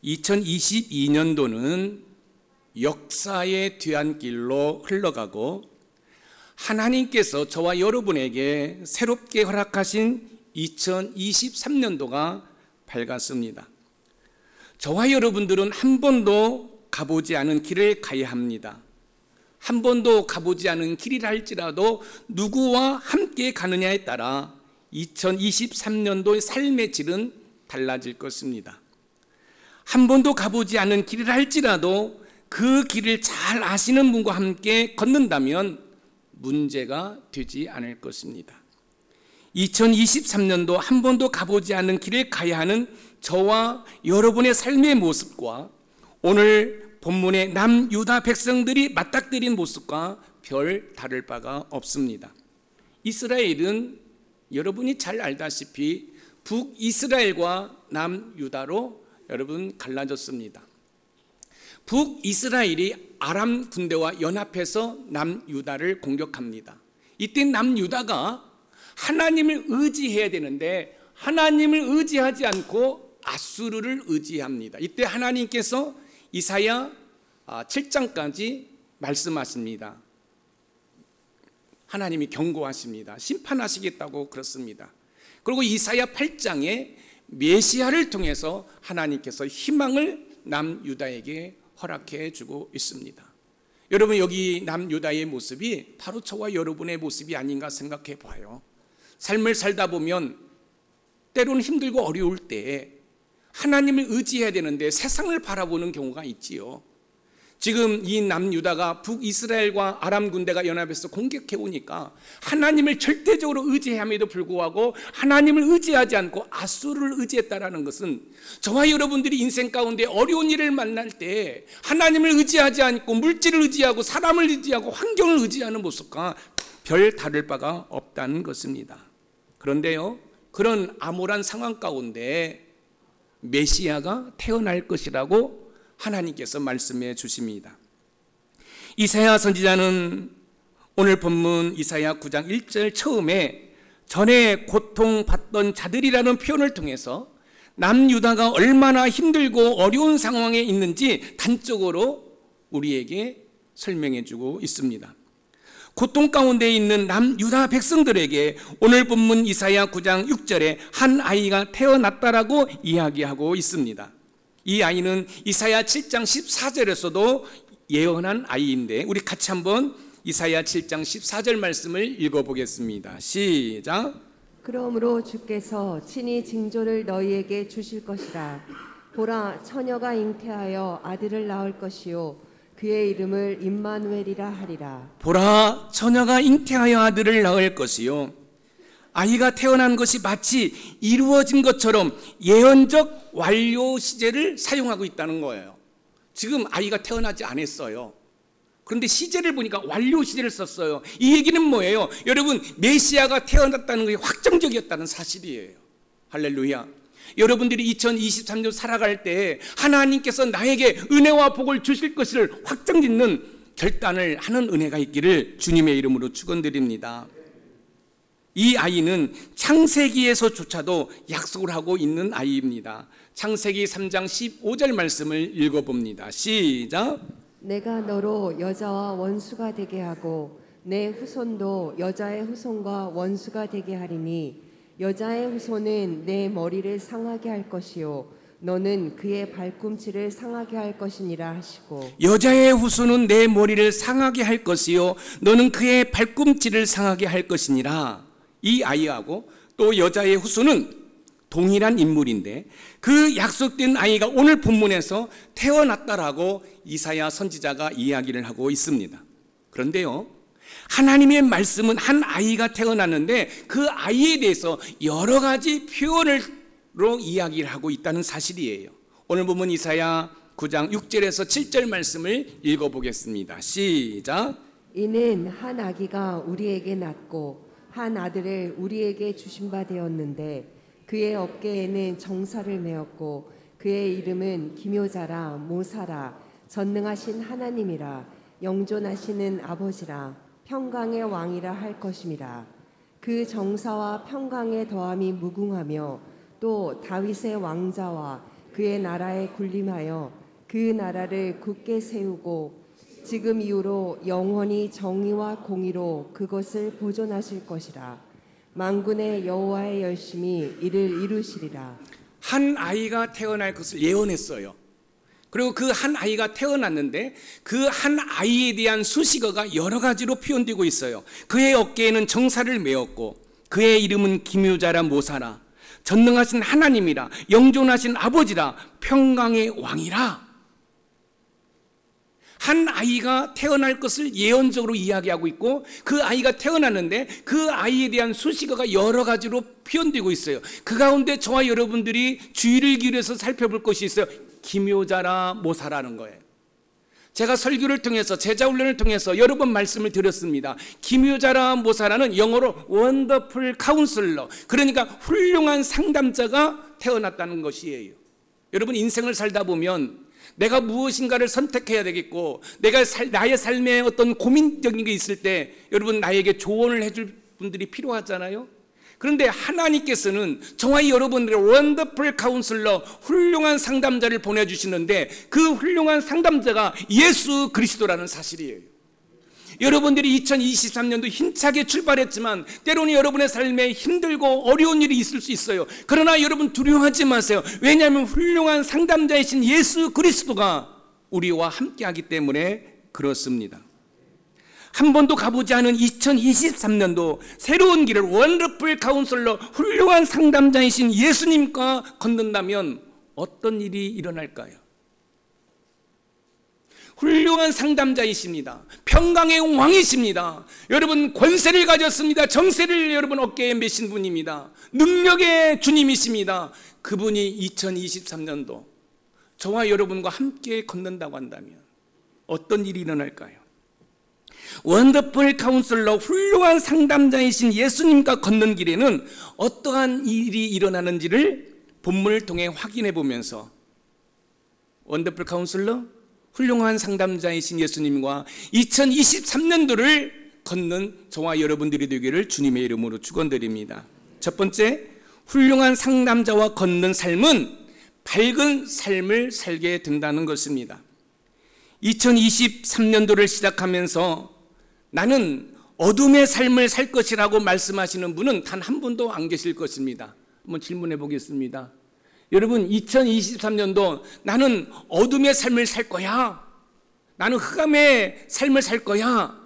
2022년도는 역사의 뒤안길로 흘러가고 하나님께서 저와 여러분에게 새롭게 허락하신 2023년도가 밝았습니다. 저와 여러분들은 한 번도 가보지 않은 길을 가야 합니다. 한 번도 가보지 않은 길이라 할지라도 누구와 함께 가느냐에 따라 2023년도의 삶의 질은 달라질 것입니다. 한 번도 가보지 않은 길이라 할지라도 그 길을 잘 아시는 분과 함께 걷는다면 문제가 되지 않을 것입니다. 2023년도 한 번도 가보지 않은 길을 가야 하는 저와 여러분의 삶의 모습과 오늘 본문의 남유다 백성들이 맞닥뜨린 모습과 별 다를 바가 없습니다. 이스라엘은 여러분이 잘 알다시피 북이스라엘과 남유다로 여러분 갈라졌습니다. 북이스라엘이 아람 군대와 연합해서 남유다를 공격합니다. 이때 남유다가 하나님을 의지해야 되는데 하나님을 의지하지 않고 아수르를 의지합니다. 이때 하나님께서 이사야 7장까지 말씀하십니다. 하나님이 경고하십니다. 심판하시겠다고 그렇습니다. 그리고 이사야 8장에 메시아를 통해서 하나님께서 희망을 남유다에게 허락해 주고 있습니다. 여러분, 여기 남유다의 모습이 바로 저와 여러분의 모습이 아닌가 생각해 봐요. 삶을 살다 보면 때로는 힘들고 어려울 때 하나님을 의지해야 되는데 세상을 바라보는 경우가 있지요. 지금 이 남유다가 북이스라엘과 아람 군대가 연합해서 공격해 오니까 하나님을 절대적으로 의지함에도 불구하고 하나님을 의지하지 않고 아수르를 의지했다라는 것은 저와 여러분들이 인생 가운데 어려운 일을 만날 때 하나님을 의지하지 않고 물질을 의지하고 사람을 의지하고 환경을 의지하는 모습과 별 다를 바가 없다는 것입니다. 그런데요, 그런 암울한 상황 가운데 메시아가 태어날 것이라고 하나님께서 말씀해 주십니다. 이사야 선지자는 오늘 본문 이사야 9장 1절 처음에 전에 고통받던 자들이라는 표현을 통해서 남유다가 얼마나 힘들고 어려운 상황에 있는지 단적으로 우리에게 설명해 주고 있습니다. 고통 가운데 있는 남유다 백성들에게 오늘 본문 이사야 9장 6절에 한 아이가 태어났다라고 이야기하고 있습니다. 이 아이는 이사야 7장 14절에서도 예언한 아이인데 우리 같이 한번 이사야 7장 14절 말씀을 읽어보겠습니다. 시작. 그러므로 주께서 친히 징조를 너희에게 주실 것이라. 보라, 처녀가 잉태하여 아들을 낳을 것이요 그의 이름을 임마누엘이라 하리라. 보라, 처녀가 잉태하여 아들을 낳을 것이요. 아이가 태어난 것이 마치 이루어진 것처럼 예언적 완료 시제를 사용하고 있다는 거예요. 지금 아이가 태어나지 않았어요. 그런데 시제를 보니까 완료 시제를 썼어요. 이 얘기는 뭐예요? 여러분, 메시아가 태어났다는 것이 확정적이었다는 사실이에요. 할렐루야. 여러분들이 2023년 살아갈 때 하나님께서 나에게 은혜와 복을 주실 것을 확정짓는 결단을 하는 은혜가 있기를 주님의 이름으로 축원드립니다. 이 아이는 창세기에서조차도 약속을 하고 있는 아이입니다. 창세기 3장 15절 말씀을 읽어봅니다. 시작. 내가 너로 여자와 원수가 되게 하고 내 후손도 여자의 후손과 원수가 되게 하리니 여자의 후손은 내 머리를 상하게 할 것이요 너는 그의 발꿈치를 상하게 할 것이니라 하시고, 여자의 후손은 내 머리를 상하게 할 것이요 너는 그의 발꿈치를 상하게 할 것이니라. 이 아이하고 또 여자의 후손은 동일한 인물인데 그 약속된 아이가 오늘 본문에서 태어났다라고 이사야 선지자가 이야기를 하고 있습니다. 그런데요, 하나님의 말씀은 한 아이가 태어났는데 그 아이에 대해서 여러 가지 표현으로 이야기를 하고 있다는 사실이에요. 오늘 보면 이사야 9장 6절에서 7절 말씀을 읽어보겠습니다. 시작. 이는 한 아기가 우리에게 낳고 한 아들을 우리에게 주신 바 되었는데 그의 어깨에는 정사를 메었고 그의 이름은 기묘자라 모사라 전능하신 하나님이라 영존하시는 아버지라 평강의 왕이라 할 것임이라. 그 정사와 평강의 더함이 무궁하며 또 다윗의 왕자와 그의 나라에 군림하여 그 나라를 굳게 세우고 지금 이후로 영원히 정의와 공의로 그것을 보존하실 것이라. 만군의 여호와의 열심히 이를 이루시리라. 한 아이가 태어날 것을 예언했어요. 그리고 그 한 아이가 태어났는데 그 한 아이에 대한 수식어가 여러 가지로 표현되고 있어요. 그의 어깨에는 정사를 메었고 그의 이름은 기묘자라 모사라, 전능하신 하나님이라, 영존하신 아버지라, 평강의 왕이라. 한 아이가 태어날 것을 예언적으로 이야기하고 있고 그 아이가 태어났는데 그 아이에 대한 수식어가 여러 가지로 표현되고 있어요. 그 가운데 저와 여러분들이 주의를 기울여서 살펴볼 것이 있어요. 기묘자라 모사라는 거예요. 제가 설교를 통해서 제자훈련을 통해서 여러 번 말씀을 드렸습니다. 기묘자라 모사라는 영어로 원더풀 카운슬러, 그러니까 훌륭한 상담자가 태어났다는 것이에요. 여러분, 인생을 살다 보면 내가 무엇인가를 선택해야 되겠고 내가 나의 삶에 어떤 고민적인 게 있을 때 여러분 나에게 조언을 해줄 분들이 필요하잖아요. 그런데 하나님께서는 저와 여러분들의 원더풀 카운슬러, 훌륭한 상담자를 보내주시는데 그 훌륭한 상담자가 예수 그리스도라는 사실이에요. 여러분들이 2023년도 힘차게 출발했지만 때로는 여러분의 삶에 힘들고 어려운 일이 있을 수 있어요. 그러나 여러분 두려워하지 마세요. 왜냐하면 훌륭한 상담자이신 예수 그리스도가 우리와 함께하기 때문에 그렇습니다. 한 번도 가보지 않은 2023년도 새로운 길을 원더풀 카운슬러, 훌륭한 상담자이신 예수님과 걷는다면 어떤 일이 일어날까요? 훌륭한 상담자이십니다. 평강의 왕이십니다. 여러분 권세를 가졌습니다. 정세를 여러분 어깨에 메신 분입니다. 능력의 주님이십니다. 그분이 2023년도 저와 여러분과 함께 걷는다고 한다면 어떤 일이 일어날까요? 원더풀 카운슬러, 훌륭한 상담자이신 예수님과 걷는 길에는 어떠한 일이 일어나는지를 본문을 통해 확인해 보면서 원더풀 카운슬러, 훌륭한 상담자이신 예수님과 2023년도를 걷는 저와 여러분들이 되기를 주님의 이름으로 축원드립니다. 첫 번째, 훌륭한 상담자와 걷는 삶은 밝은 삶을 살게 된다는 것입니다. 2023년도를 시작하면서 나는 어둠의 삶을 살 것이라고 말씀하시는 분은 단 한 분도 안 계실 것입니다. 한번 질문해 보겠습니다. 여러분, 2023년도 나는 어둠의 삶을 살 거야, 나는 흑암의 삶을 살 거야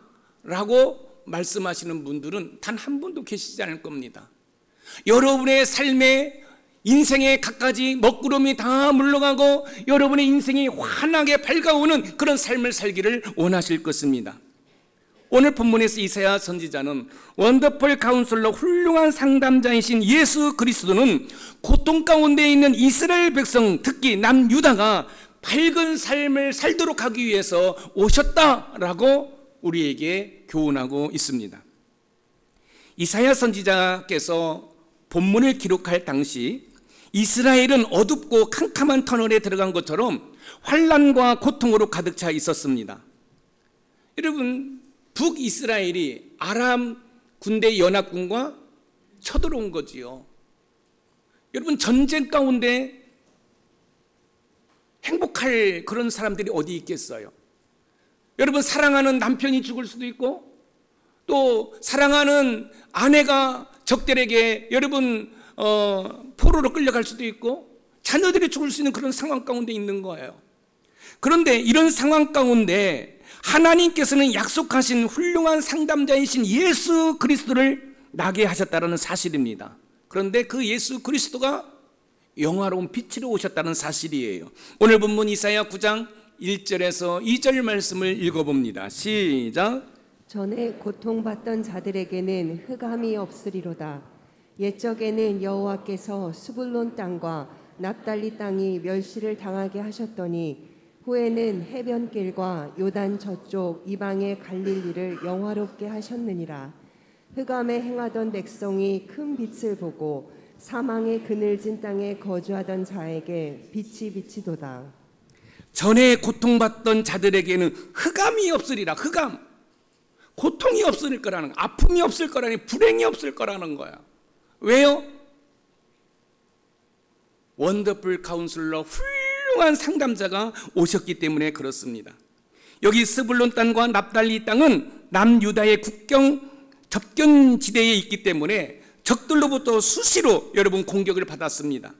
라고 말씀하시는 분들은 단 한 분도 계시지 않을 겁니다. 여러분의 삶에 인생의 갖가지 먹구름이 다 물러가고 여러분의 인생이 환하게 밝아오는 그런 삶을 살기를 원하실 것입니다. 오늘 본문에서 이사야 선지자는 원더풀 카운슬러, 훌륭한 상담자이신 예수 그리스도는 고통 가운데 있는 이스라엘 백성, 특히 남유다가 밝은 삶을 살도록 하기 위해서 오셨다라고 우리에게 교훈하고 있습니다. 이사야 선지자께서 본문을 기록할 당시 이스라엘은 어둡고 캄캄한 터널에 들어간 것처럼 환난과 고통으로 가득 차 있었습니다. 여러분, 북이스라엘이 아람 군대 연합군과 쳐들어온 거지요. 여러분, 전쟁 가운데 행복할 그런 사람들이 어디 있겠어요? 여러분, 사랑하는 남편이 죽을 수도 있고 또 사랑하는 아내가 적들에게 여러분 포로로 끌려갈 수도 있고 자녀들이 죽을 수 있는 그런 상황 가운데 있는 거예요. 그런데 이런 상황 가운데 하나님께서는 약속하신 훌륭한 상담자이신 예수 그리스도를 나게 하셨다는 사실입니다. 그런데 그 예수 그리스도가 영화로운 빛으로 오셨다는 사실이에요. 오늘 본문 이사야 9장 1절에서 2절 말씀을 읽어봅니다. 시작. 전에 고통받던 자들에게는 흑암이 없으리로다. 옛적에는 여호와께서 스불론 땅과 납달리 땅이 멸시를 당하게 하셨더니 후에는 해변길과 요단 저쪽 이방의 갈릴리를 영화롭게 하셨느니라. 흑암에 행하던 백성이 큰 빛을 보고 사망의 그늘진 땅에 거주하던 자에게 빛이 비치도다. 전에 고통받던 자들에게는 흑암이 없으리라. 흑암, 고통이 없을 거라는 거, 아픔이 없을 거라니, 불행이 없을 거라는 거야. 왜요? 원더풀 카운슬러, 훌륭한 상담자가 오셨기 때문에 그렇습니다. 여기 스불론 땅과 납달리 땅은 남유다의 국경 접견 지대에 있기 때문에 적들로부터 수시로 여러분 공격을 받았습니다.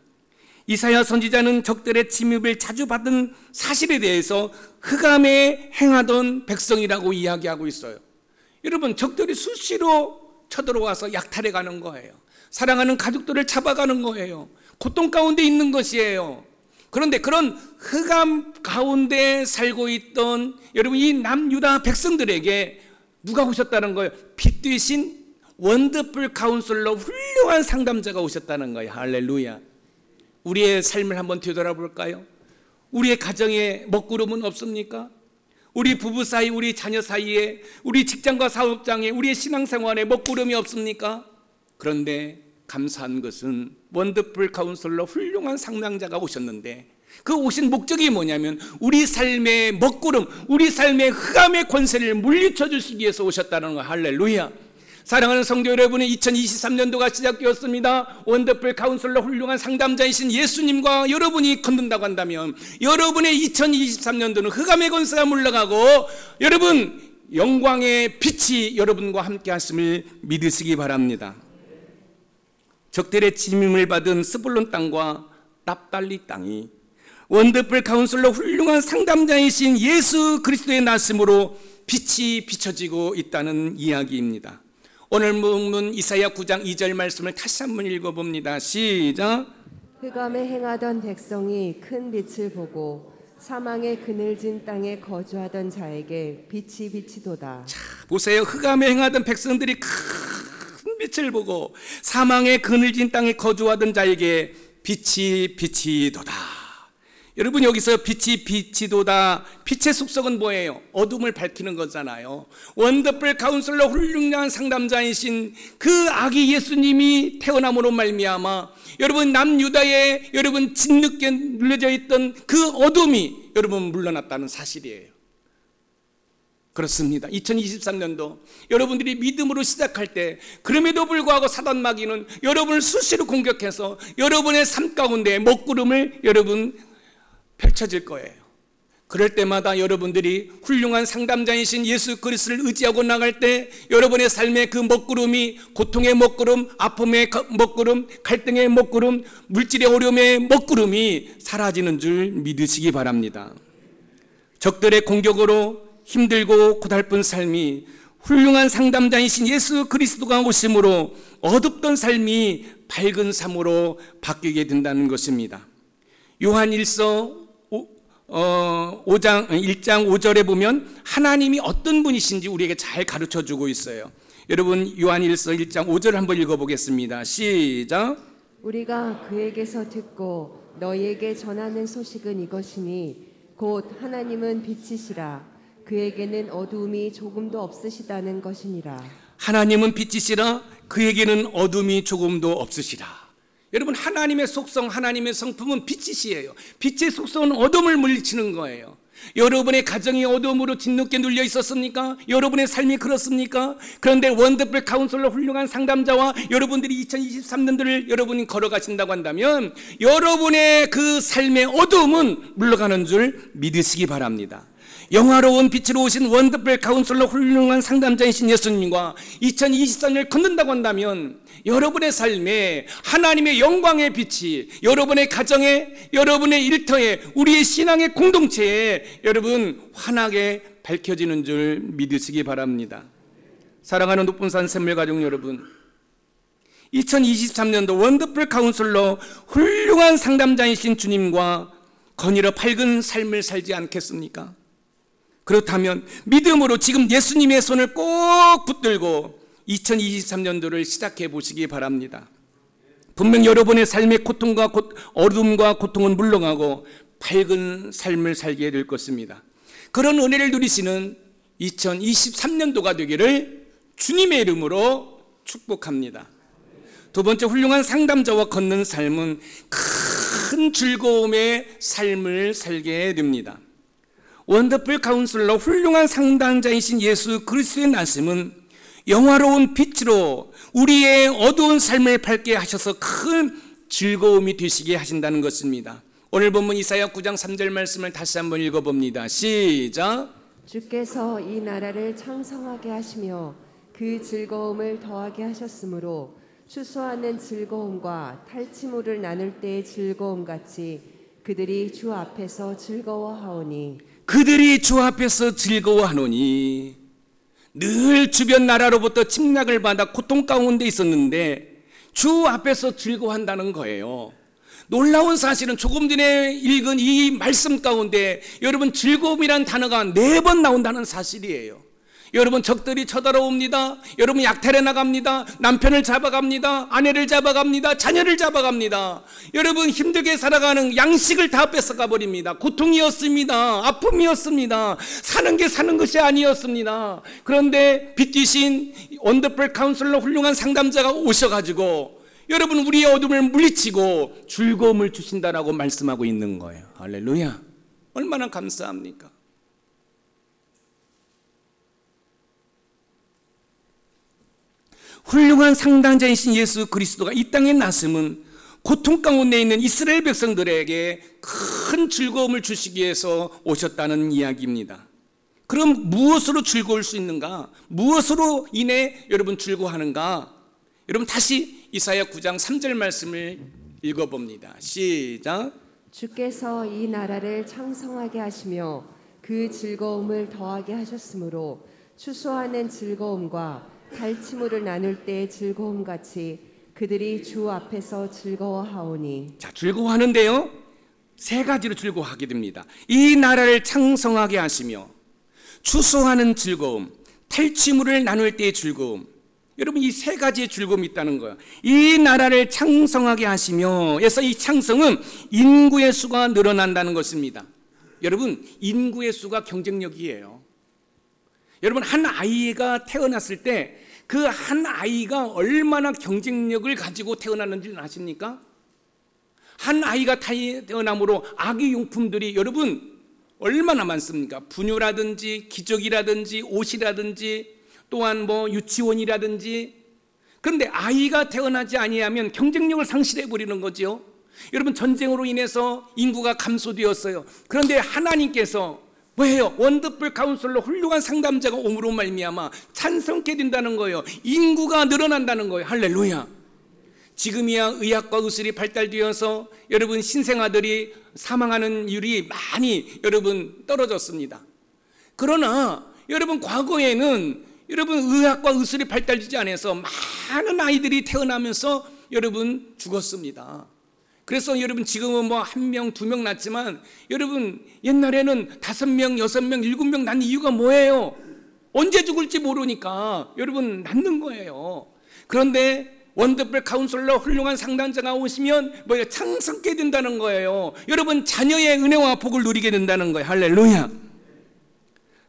이사야 선지자는 적들의 침입을 자주 받은 사실에 대해서 흑암에 행하던 백성이라고 이야기하고 있어요. 여러분, 적들이 수시로 쳐들어와서 약탈해 가는 거예요. 사랑하는 가족들을 잡아가는 거예요. 고통 가운데 있는 것이에요. 그런데 그런 흑암 가운데 살고 있던 여러분 이 남유다 백성들에게 누가 오셨다는 거예요? 빛 되신 원더풀 카운슬러, 훌륭한 상담자가 오셨다는 거예요. 할렐루야. 우리의 삶을 한번 되돌아볼까요? 우리의 가정에 먹구름은 없습니까? 우리 부부 사이, 우리 자녀 사이에, 우리 직장과 사업장에, 우리의 신앙생활에 먹구름이 없습니까? 그런데 감사한 것은 원더풀 카운슬러, 훌륭한 상담자가 오셨는데 그 오신 목적이 뭐냐면 우리 삶의 먹구름, 우리 삶의 흑암의 권세를 물리쳐 주시기 위해서 오셨다는 거. 할렐루야. 사랑하는 성도 여러분, 2023년도가 시작되었습니다. 원더풀 카운슬러, 훌륭한 상담자이신 예수님과 여러분이 걷는다고 한다면 여러분의 2023년도는 흑암의 권세가 물러가고 여러분 영광의 빛이 여러분과 함께 하심을 믿으시기 바랍니다. 적들의 침입을 받은 스불론 땅과 납달리 땅이 원더풀 카운슬러, 훌륭한 상담자이신 예수 그리스도의 나심으로 빛이 비춰지고 있다는 이야기입니다. 오늘 본문 이사야 9장 2절 말씀을 다시 한번 읽어봅니다. 시작. 흑암에 행하던 백성이 큰 빛을 보고 사망의 그늘진 땅에 거주하던 자에게 빛이 비치도다. 자, 보세요. 흑암에 행하던 백성들이 큰 빛을 보고 사망의 그늘진 땅에 거주하던 자에게 빛이 비치도다. 여러분, 여기서 빛이 비치도다, 빛의 속성은 뭐예요? 어둠을 밝히는 거잖아요. 원더풀 카운슬러, 훌륭한 상담자이신 그 아기 예수님이 태어남으로 말미암아 여러분 남유다에 여러분 짓늦게 눌려져 있던 그 어둠이 여러분 물러났다는 사실이에요. 그렇습니다. 2023년도 여러분들이 믿음으로 시작할 때 그럼에도 불구하고 사단 마귀는 여러분을 수시로 공격해서 여러분의 삶 가운데 먹구름을 여러분 펼쳐질 거예요. 그럴 때마다 여러분들이 훌륭한 상담자이신 예수 그리스도를 의지하고 나갈 때 여러분의 삶의 그 먹구름이 고통의 먹구름, 아픔의 먹구름, 갈등의 먹구름, 물질의 어려움의 먹구름이 사라지는 줄 믿으시기 바랍니다. 적들의 공격으로 힘들고 고달픈 삶이 훌륭한 상담자이신 예수 그리스도가 오심으로 어둡던 삶이 밝은 삶으로 바뀌게 된다는 것입니다. 요한 1서 1장 5절에 보면 하나님이 어떤 분이신지 우리에게 잘 가르쳐주고 있어요. 여러분 요한 1장 5절 한번 읽어보겠습니다. 시작. 우리가 그에게서 듣고 너희에게 전하는 소식은 이것이니 곧 하나님은 빛이시라 그에게는 어두움이 조금도 없으시다는 것이니라. 하나님은 빛이시라 그에게는 어둠이 조금도 없으시라. 여러분, 하나님의 속성, 하나님의 성품은 빛이시에요. 빛의 속성은 어둠을 물리치는 거예요. 여러분의 가정이 어둠으로 짓늦게 눌려 있었습니까? 여러분의 삶이 그렇습니까? 그런데 원더풀 카운슬러, 훌륭한 상담자와 여러분들이 2023년도를 여러분이 걸어가신다고 한다면 여러분의 그 삶의 어둠은 물러가는 줄 믿으시기 바랍니다. 영화로운 빛으로 오신 원더풀 카운슬러, 훌륭한 상담자이신 예수님과 2023년을 걷는다고 한다면 여러분의 삶에 하나님의 영광의 빛이 여러분의 가정에, 여러분의 일터에, 우리의 신앙의 공동체에 여러분 환하게 밝혀지는 줄 믿으시기 바랍니다. 사랑하는 높은산 샘물가족 여러분, 2023년도 원더풀 카운슬러, 훌륭한 상담자이신 주님과 거닐어 밝은 삶을 살지 않겠습니까? 그렇다면 믿음으로 지금 예수님의 손을 꼭 붙들고 2023년도를 시작해 보시기 바랍니다. 분명 여러분의 삶의 고통과 어둠과 고통은 물러가고 밝은 삶을 살게 될 것입니다. 그런 은혜를 누리시는 2023년도가 되기를 주님의 이름으로 축복합니다. 두 번째, 훌륭한 상담자와 걷는 삶은 큰 즐거움의 삶을 살게 됩니다. 원더풀 카운슬러, 훌륭한 상담자이신 예수 그리스도의 나심은 영화로운 빛으로 우리의 어두운 삶을 밝게 하셔서 큰 즐거움이 되시게 하신다는 것입니다. 오늘 본문 이사야 9장 3절 말씀을 다시 한번 읽어봅니다. 시작. 주께서 이 나라를 창성하게 하시며 그 즐거움을 더하게 하셨으므로 추수하는 즐거움과 탈취물을 나눌 때의 즐거움 같이 그들이 주 앞에서 즐거워하오니. 그들이 주 앞에서 즐거워하노니. 늘 주변 나라로부터 침략을 받아 고통 가운데 있었는데 주 앞에서 즐거워한다는 거예요. 놀라운 사실은 조금 전에 읽은 이 말씀 가운데 여러분 즐거움이란 단어가 4번 나온다는 사실이에요. 여러분 적들이 쳐들어옵니다. 여러분 약탈해 나갑니다. 남편을 잡아갑니다. 아내를 잡아갑니다. 자녀를 잡아갑니다. 여러분 힘들게 살아가는 양식을 다 뺏어가 버립니다. 고통이었습니다. 아픔이었습니다. 사는 게 사는 것이 아니었습니다. 그런데 빛이신 원더풀 카운슬러 훌륭한 상담자가 오셔가지고 여러분 우리의 어둠을 물리치고 즐거움을 주신다라고 말씀하고 있는 거예요. 할렐루야. 얼마나 감사합니까? 훌륭한 상담자이신 예수 그리스도가 이 땅에 나심은 고통 가운데 있는 이스라엘 백성들에게 큰 즐거움을 주시기 위해서 오셨다는 이야기입니다. 그럼 무엇으로 즐거울 수 있는가? 무엇으로 인해 여러분 즐거워하는가? 여러분 다시 이사야 9장 3절 말씀을 읽어봅니다. 시작. 주께서 이 나라를 창성하게 하시며 그 즐거움을 더하게 하셨으므로 추수하는 즐거움과 탈취물을 나눌 때의 즐거움 같이 그들이 주 앞에서 즐거워하오니. 자, 즐거워하는데요 3가지로 즐거워하게 됩니다. 이 나라를 창성하게 하시며 추수하는 즐거움, 탈취물을 나눌 때의 즐거움. 여러분 이 3가지의 즐거움이 있다는 거예요. 이 나라를 창성하게 하시며 해서 이 창성은 인구의 수가 늘어난다는 것입니다. 여러분 인구의 수가 경쟁력이에요. 여러분 한 아이가 태어났을 때 그 한 아이가 얼마나 경쟁력을 가지고 태어났는지는 아십니까? 한 아이가 태어남으로 아기용품들이 여러분 얼마나 많습니까? 분유라든지 기저귀라든지 옷이라든지 또한 뭐 유치원이라든지. 그런데 아이가 태어나지 아니하면 경쟁력을 상실해 버리는 거죠. 여러분 전쟁으로 인해서 인구가 감소되었어요. 그런데 하나님께서 뭐예요? 원더풀 카운슬러 훌륭한 상담자가 옴으로 말미암아 찬성케 된다는 거예요. 인구가 늘어난다는 거예요. 할렐루야. 지금이야 의학과 의술이 발달되어서 여러분 신생아들이 사망하는 율이 많이 여러분 떨어졌습니다. 그러나 여러분 과거에는 여러분 의학과 의술이 발달되지 않아서 많은 아이들이 태어나면서 여러분 죽었습니다. 그래서 여러분 지금은 뭐 1명, 2명 낳지만 여러분 옛날에는 5명, 6명, 7명 낳는 이유가 뭐예요? 언제 죽을지 모르니까 여러분 낳는 거예요. 그런데 원더풀 카운슬러 훌륭한 상담자가 오시면 뭐예요? 창성케 된다는 거예요. 여러분 자녀의 은혜와 복을 누리게 된다는 거예요. 할렐루야.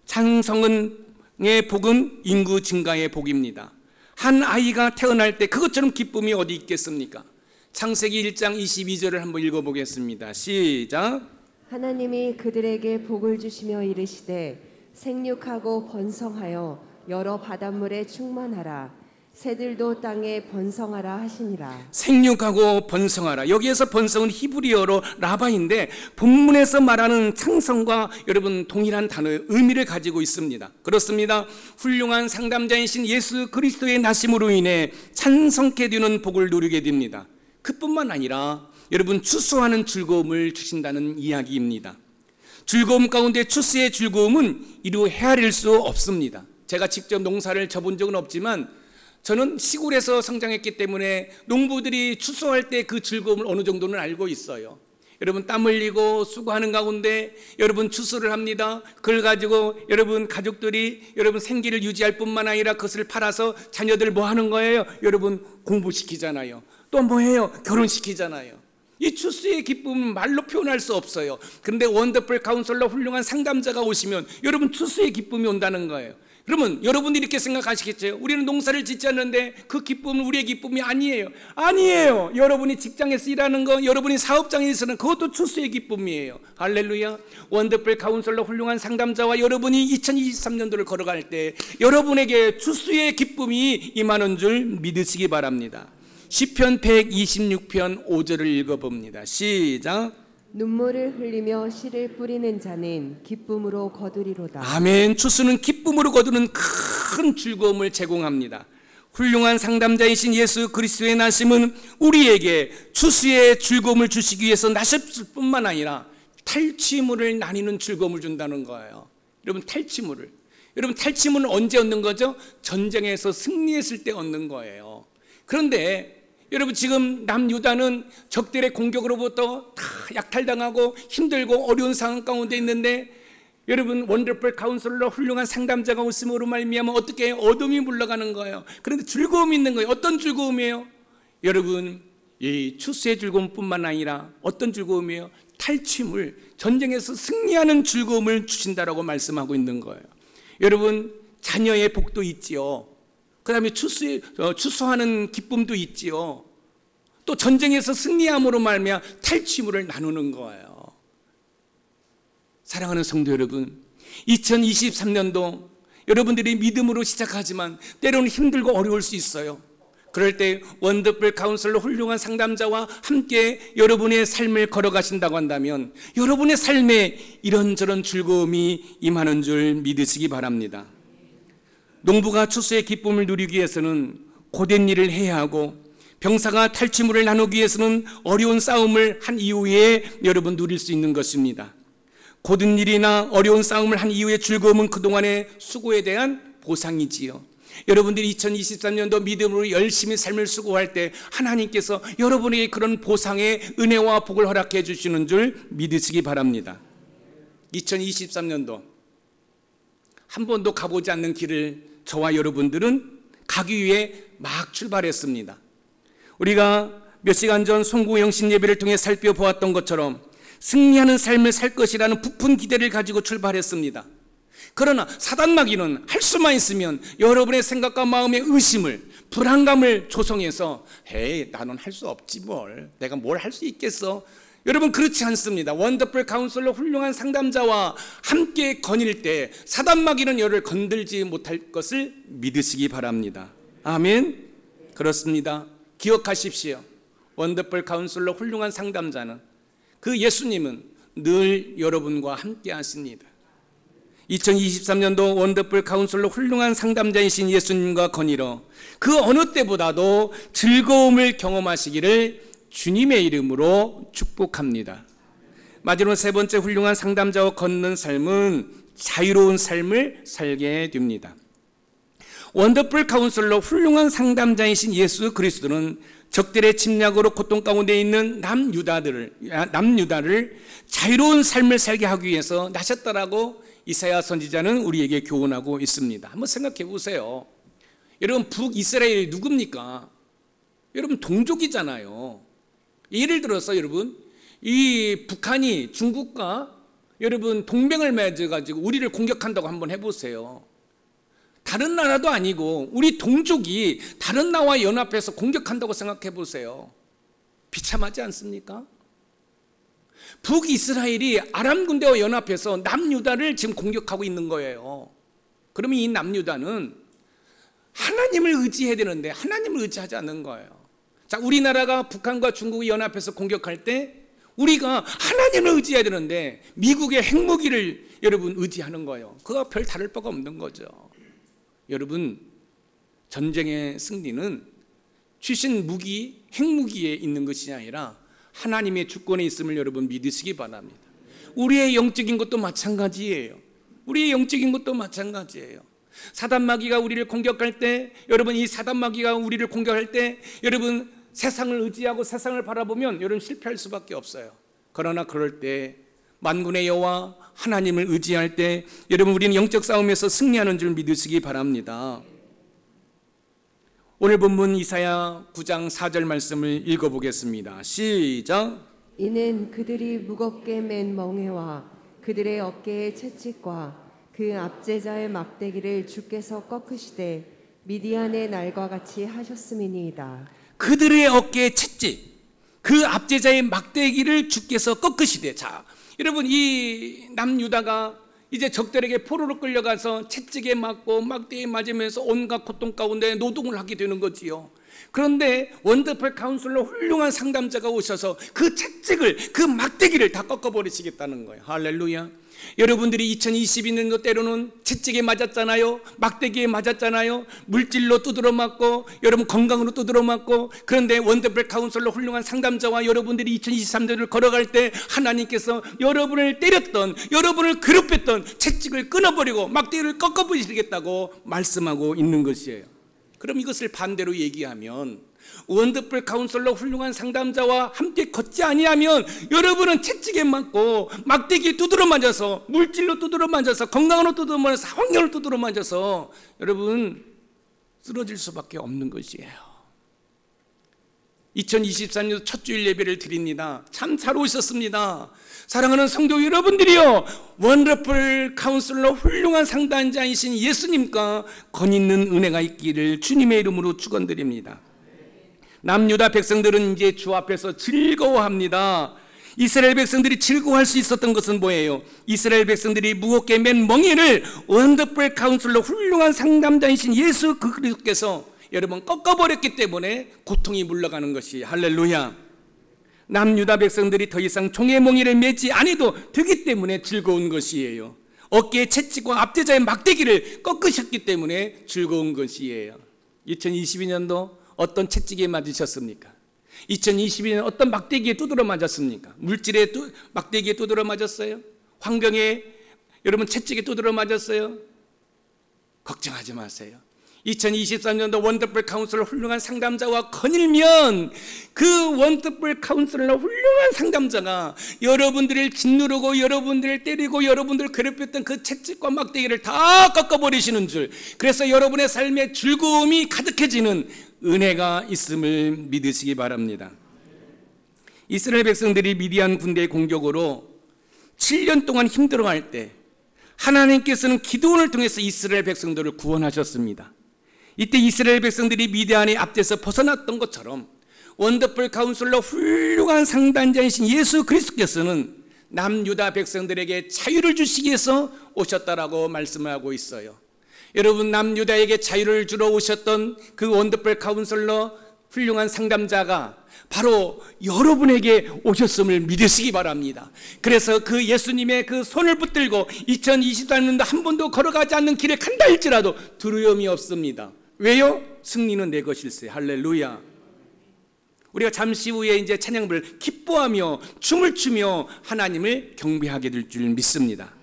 창성의 복은 인구 증가의 복입니다. 한 아이가 태어날 때 그것처럼 기쁨이 어디 있겠습니까? 창세기 1장 22절을 한번 읽어보겠습니다. 시작. 하나님이 그들에게 복을 주시며 이르시되 생육하고 번성하여 여러 바닷물에 충만하라. 새들도 땅에 번성하라 하시니라. 생육하고 번성하라. 여기에서 번성은 히브리어로 라바인데 본문에서 말하는 창성과 여러분 동일한 단어의 의미를 가지고 있습니다. 그렇습니다. 훌륭한 상담자이신 예수 그리스도의 나심으로 인해 찬성케 되는 복을 누리게 됩니다. 그뿐만 아니라 여러분 추수하는 즐거움을 주신다는 이야기입니다. 즐거움 가운데 추수의 즐거움은 이루 헤아릴 수 없습니다. 제가 직접 농사를 져본 적은 없지만 저는 시골에서 성장했기 때문에 농부들이 추수할 때 그 즐거움을 어느 정도는 알고 있어요. 여러분 땀 흘리고 수고하는 가운데 여러분 추수를 합니다. 그걸 가지고 여러분 가족들이 여러분 생계를 유지할 뿐만 아니라 그것을 팔아서 자녀들 뭐 하는 거예요? 여러분 공부시키잖아요. 또 뭐해요? 결혼시키잖아요. 이 추수의 기쁨은 말로 표현할 수 없어요. 그런데 원더풀 카운슬러 훌륭한 상담자가 오시면 여러분 추수의 기쁨이 온다는 거예요. 그러면 여러분들이 이렇게 생각하시겠죠? 우리는 농사를 짓지 않는데 그 기쁨은 우리의 기쁨이 아니에요. 아니에요. 여러분이 직장에서 일하는 거, 여러분이 사업장에서는 그것도 추수의 기쁨이에요. 할렐루야. 원더풀 카운슬러 훌륭한 상담자와 여러분이 2023년도를 걸어갈 때 여러분에게 추수의 기쁨이 임하는 줄 믿으시기 바랍니다. 시편 126편 5절을 읽어봅니다. 시작. 눈물을 흘리며 씨를 뿌리는 자는 기쁨으로 거두리로다. 아멘. 추수는 기쁨으로 거두는 큰 즐거움을 제공합니다. 훌륭한 상담자이신 예수 그리스도의 나심은 우리에게 추수의 즐거움을 주시기 위해서 나셨을 뿐만 아니라 탈취물을 나누는 즐거움을 준다는 거예요. 여러분, 여러분, 탈취물은 언제 얻는 거죠? 전쟁에서 승리했을 때 얻는 거예요. 그런데 여러분, 지금 남유다는 적들의 공격으로부터 다 약탈당하고 힘들고 어려운 상황 가운데 있는데, 여러분, 원더풀 카운슬러 훌륭한 상담자가 없음으로 말미암아 어떻게 어둠이 물러가는 거예요. 그런데 즐거움이 있는 거예요. 어떤 즐거움이에요? 여러분, 이 추수의 즐거움뿐만 아니라 어떤 즐거움이에요? 탈취물, 전쟁에서 승리하는 즐거움을 주신다라고 말씀하고 있는 거예요. 여러분, 자녀의 복도 있지요. 그 다음에 추수하는 기쁨도 있지요. 또 전쟁에서 승리함으로 말미암아 탈취물을 나누는 거예요. 사랑하는 성도 여러분, 2023년도 여러분들이 믿음으로 시작하지만 때로는 힘들고 어려울 수 있어요. 그럴 때 원더풀 카운슬러 훌륭한 상담자와 함께 여러분의 삶을 걸어가신다고 한다면 여러분의 삶에 이런저런 즐거움이 임하는 줄 믿으시기 바랍니다. 농부가 추수의 기쁨을 누리기 위해서는 고된 일을 해야 하고, 병사가 탈취물을 나누기 위해서는 어려운 싸움을 한 이후에 여러분 누릴 수 있는 것입니다. 고된 일이나 어려운 싸움을 한 이후의 즐거움은 그동안의 수고에 대한 보상이지요. 여러분들이 2023년도 믿음으로 열심히 삶을 수고할 때 하나님께서 여러분에게 그런 보상의 은혜와 복을 허락해 주시는 줄 믿으시기 바랍니다. 2023년도 한 번도 가보지 않는 길을 저와 여러분들은 가기 위해 막 출발했습니다. 우리가 몇 시간 전 송구 영신 예배를 통해 살펴보았던 것처럼 승리하는 삶을 살 것이라는 부푼 기대를 가지고 출발했습니다. 그러나 사단마귀는 할 수만 있으면 여러분의 생각과 마음의 의심을, 불안감을 조성해서 에이, 나는 할 수 없지 뭘, 내가 뭘 할 수 있겠어. 여러분, 그렇지 않습니다. 원더풀 카운슬러 훌륭한 상담자와 함께 거닐 때 사단마귀는 여러분을 건들지 못할 것을 믿으시기 바랍니다. 아멘. 그렇습니다. 기억하십시오. 원더풀 카운슬러 훌륭한 상담자는, 그 예수님은 늘 여러분과 함께 하십니다. 2023년도 원더풀 카운슬러 훌륭한 상담자이신 예수님과 거닐어 그 어느 때보다도 즐거움을 경험하시기를 주님의 이름으로 축복합니다. 마지막으로 세 번째 훌륭한 상담자와 걷는 삶은 자유로운 삶을 살게 됩니다. 원더풀 카운슬러 훌륭한 상담자이신 예수 그리스도는 적들의 침략으로 고통 가운데 있는 남유다를 자유로운 삶을 살게 하기 위해서 나셨다라고 이사야 선지자는 우리에게 교훈하고 있습니다. 한번 생각해 보세요. 여러분, 북이스라엘이 누굽니까? 여러분, 동족이잖아요. 예를 들어서 여러분, 이 북한이 중국과 여러분 동맹을 맺어가지고 우리를 공격한다고 한번 해보세요. 다른 나라도 아니고 우리 동족이 다른 나라와 연합해서 공격한다고 생각해 보세요. 비참하지 않습니까? 북이스라엘이 아람 군대와 연합해서 남유다를 지금 공격하고 있는 거예요. 그러면 이 남유다는 하나님을 의지해야 되는데 하나님을 의지하지 않는 거예요. 자, 우리나라가 북한과 중국이 연합해서 공격할 때 우리가 하나님을 의지해야 되는데 미국의 핵무기를 여러분 의지하는 거예요. 그거 별 다를 바가 없는 거죠. 여러분, 전쟁의 승리는 최신 무기, 핵무기에 있는 것이 아니라 하나님의 주권에 있음을 여러분 믿으시기 바랍니다. 우리의 영적인 것도 마찬가지예요. 우리의 영적인 것도 마찬가지예요. 사단마귀가 우리를 공격할 때, 여러분, 이 사단마귀가 우리를 공격할 때 여러분 세상을 의지하고 세상을 바라보면 여러분 실패할 수밖에 없어요. 그러나 그럴 때 만군의 여호와 하나님을 의지할 때 여러분 우리는 영적 싸움에서 승리하는 줄 믿으시기 바랍니다. 오늘 본문 이사야 9장 4절 말씀을 읽어보겠습니다. 시작. 이는 그들이 무겁게 맨 멍에와 그들의 어깨의 채찍과 그 압제자의 막대기를 주께서 꺾으시되 미디안의 날과 같이 하셨음이니이다. 그들의 어깨의 채찍, 그 압제자의 막대기를 주께서 꺾으시되. 자, 여러분, 이 남유다가 이제 적들에게 포로로 끌려가서 채찍에 맞고 막대기에 맞으면서 온갖 고통 가운데 노동을 하게 되는 거지요. 그런데 원더풀 카운슬러 훌륭한 상담자가 오셔서 그 채찍을, 그 막대기를 다 꺾어버리시겠다는 거예요. 할렐루야. 여러분들이 2022년도 때로는 채찍에 맞았잖아요. 막대기에 맞았잖아요. 물질로 두드러 맞고, 여러분 건강으로 두드러 맞고. 그런데 원더풀 카운슬러 훌륭한 상담자와 여러분들이 2023년을 걸어갈 때 하나님께서 여러분을 때렸던, 여러분을 괴롭혔던 채찍을 끊어버리고 막대기를 꺾어버리시겠다고 말씀하고 있는 것이에요. 그럼 이것을 반대로 얘기하면, 원더풀 카운슬러 훌륭한 상담자와 함께 걷지 아니하면 여러분은 채찍에 맞고 막대기에 두드러 맞아서, 물질로 두드러 맞아서, 건강으로 두드러 맞아서, 환경으로 두드러 맞아서 여러분 쓰러질 수밖에 없는 것이에요. 2023년 첫 주일 예배를 드립니다. 참 잘 오셨습니다. 사랑하는 성도 여러분들이요, 원더풀 카운슬러 훌륭한 상담자이신 예수님과 권 있는 은혜가 있기를 주님의 이름으로 축원드립니다. 남유다 백성들은 이제 주 앞에서 즐거워합니다. 이스라엘 백성들이 즐거워할 수 있었던 것은 뭐예요? 이스라엘 백성들이 무겁게 맨 멍에를 원더풀 카운슬러 훌륭한 상담자이신 예수 그리스도께서 여러분 꺾어버렸기 때문에 고통이 물러가는 것이, 할렐루야. 남유다 백성들이 더 이상 종의 멍에를 매지 않아도 되기 때문에 즐거운 것이에요. 어깨에 채찍과 앞대자의 막대기를 꺾으셨기 때문에 즐거운 것이에요. 2022년도 어떤 채찍에 맞으셨습니까? 2022년 어떤 막대기에 두드러 맞았습니까? 물질에 막대기에 두드러 맞았어요? 환경에 여러분 채찍에 두드러 맞았어요? 걱정하지 마세요. 2023년도 원더풀 카운슬러 훌륭한 상담자와 거닐면 그 원더풀 카운슬러 훌륭한 상담자가 여러분들을 짓누르고 여러분들을 때리고 여러분들을 괴롭혔던 그 채찍과 막대기를 다 꺾어버리시는 줄, 그래서 여러분의 삶에 즐거움이 가득해지는 은혜가 있음을 믿으시기 바랍니다. 이스라엘 백성들이 미디안 군대의 공격으로 7년 동안 힘들어할 때 하나님께서는 기드온을 통해서 이스라엘 백성들을 구원하셨습니다. 이때 이스라엘 백성들이 미디안의 앞에서 벗어났던 것처럼 원더풀 카운슬러 훌륭한 상담자이신 예수 그리스도께서는 남유다 백성들에게 자유를 주시기 위해서 오셨다라고 말씀을 하고 있어요. 여러분, 남유다에게 자유를 주러 오셨던 그 원더풀 카운슬러 훌륭한 상담자가 바로 여러분에게 오셨음을 믿으시기 바랍니다. 그래서 그 예수님의 그 손을 붙들고 2024년도 한 번도 걸어가지 않는 길에 간다 할지라도 두려움이 없습니다. 왜요? 승리는 내 것일세. 할렐루야. 우리가 잠시 후에 이제 찬양을 기뻐하며 춤을 추며 하나님을 경배하게 될 줄 믿습니다.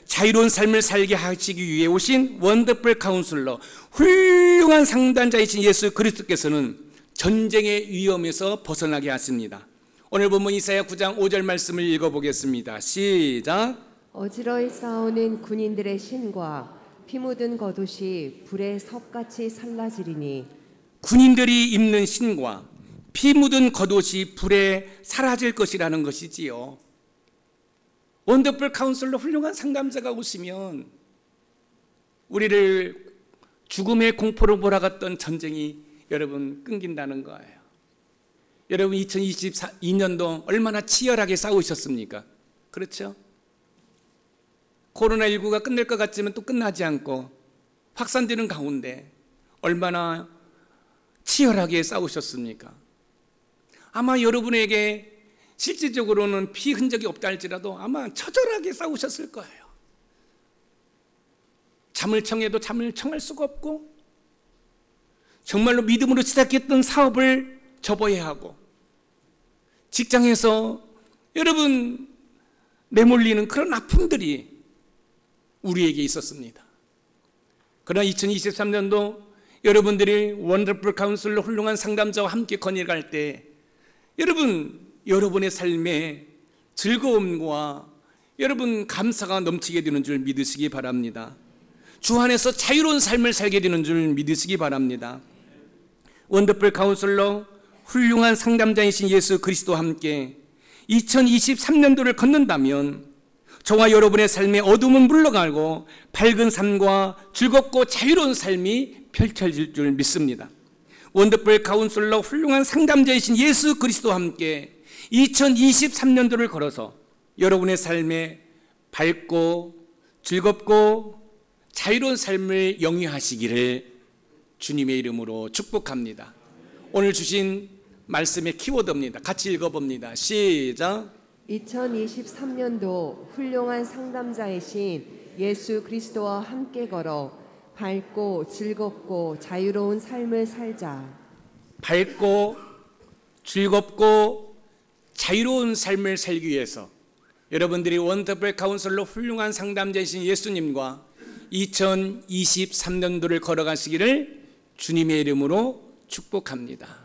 자유로운 삶을 살게 하시기 위해 오신 원더풀 카운슬러 훌륭한 상담자이신 예수 그리스도께서는 전쟁의 위험에서 벗어나게 하십니다. 오늘 본문 이사야 9장 5절 말씀을 읽어보겠습니다. 시작. 어지러이 싸우는 군인들의 신과 피 묻은 겉옷이 불의 섭같이 살라지리니, 군인들이 입는 신과 피 묻은 겉옷이 불에 사라질 것이라는 것이지요. 원더풀 카운슬러 훌륭한 상담자가 오시면 우리를 죽음의 공포로 몰아갔던 전쟁이 여러분 끊긴다는 거예요. 여러분 2022년도 얼마나 치열하게 싸우셨습니까? 그렇죠? 코로나19가 끝날 것 같지만 또 끝나지 않고 확산되는 가운데 얼마나 치열하게 싸우셨습니까? 아마 여러분에게 실질적으로는 피 흔적이 없다 할지라도 아마 처절하게 싸우셨을 거예요. 잠을 청해도 잠을 청할 수가 없고, 정말로 믿음으로 시작했던 사업을 접어야 하고, 직장에서 여러분 내몰리는 그런 아픔들이 우리에게 있었습니다. 그러나 2023년도 여러분들이 원더풀 카운슬러 훌륭한 상담자와 함께 거닐갈 때 여러분의 삶에 즐거움과 여러분 감사가 넘치게 되는 줄 믿으시기 바랍니다. 주 안에서 자유로운 삶을 살게 되는 줄 믿으시기 바랍니다. 원더풀 카운슬러 훌륭한 상담자이신 예수 그리스도와 함께 2023년도를 걷는다면 저와 여러분의 삶의 어둠은 물러가고 밝은 삶과 즐겁고 자유로운 삶이 펼쳐질 줄 믿습니다. 원더풀 카운슬러 훌륭한 상담자이신 예수 그리스도와 함께 2023년도를 걸어서 여러분의 삶에 밝고 즐겁고 자유로운 삶을 영위하시기를 주님의 이름으로 축복합니다. 오늘 주신 말씀의 키워드입니다. 같이 읽어봅니다. 시작. 2023년도 훌륭한 상담자이신 예수 그리스도와 함께 걸어 밝고 즐겁고 자유로운 삶을 살자. 밝고 즐겁고 자유로운 삶을 살기 위해서 여러분들이 원더풀 카운슬러 훌륭한 상담자이신 예수님과 2023년도를 걸어가시기를 주님의 이름으로 축복합니다.